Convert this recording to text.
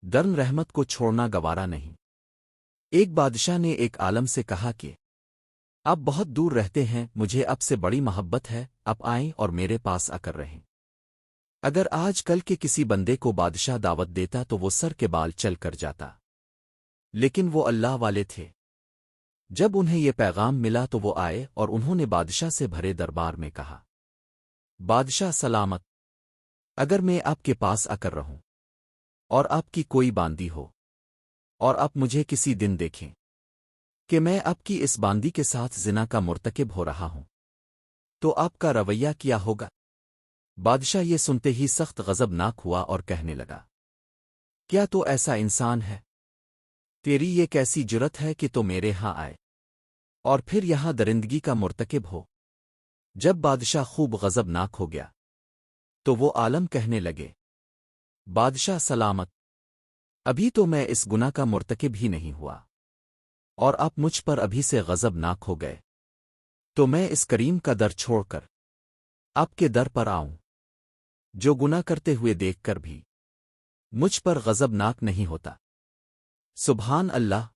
درن رحمت کو چھوڑنا گوارا نہیں۔ ایک بادشاہ نے ایک عالم سے کہا کہ آپ بہت دور رہتے ہیں، مجھے اب سے بڑی محبت ہے، اب آئیں اور میرے پاس آ کر رہیں۔ اگر آج کل کے کسی بندے کو بادشاہ دعوت دیتا تو وہ سر کے بال چل کر جاتا، لیکن وہ اللہ والے تھے۔ جب انہیں یہ پیغام ملا تو وہ آئے اور انہوں نے بادشاہ سے بھرے دربار میں کہا، بادشاہ سلامت، اگر میں آپ کے پاس آ کر رہوں اور آپ کی کوئی باندی ہو اور آپ مجھے کسی دن دیکھیں کہ میں آپ کی اس باندی کے ساتھ زنا کا مرتکب ہو رہا ہوں، تو آپ کا رویہ کیا ہوگا؟ بادشاہ یہ سنتے ہی سخت غضبناک ہوا اور کہنے لگا، کیا تو ایسا انسان ہے؟ تیری یہ کیسی جرت ہے کہ تو میرے ہاں آئے اور پھر یہاں درندگی کا مرتکب ہو؟ جب بادشاہ خوب غضبناک ہو گیا تو وہ عالم کہنے لگے، بادشاہ سلامت، ابھی تو میں اس گناہ کا مرتکب ہی نہیں ہوا اور آپ مجھ پر ابھی سے غضبناک ہو گئے، تو میں اس کریم کا در چھوڑ کر آپ کے در پر آؤں جو گناہ کرتے ہوئے دیکھ کر بھی مجھ پر غضبناک نہیں ہوتا۔ سبحان اللہ۔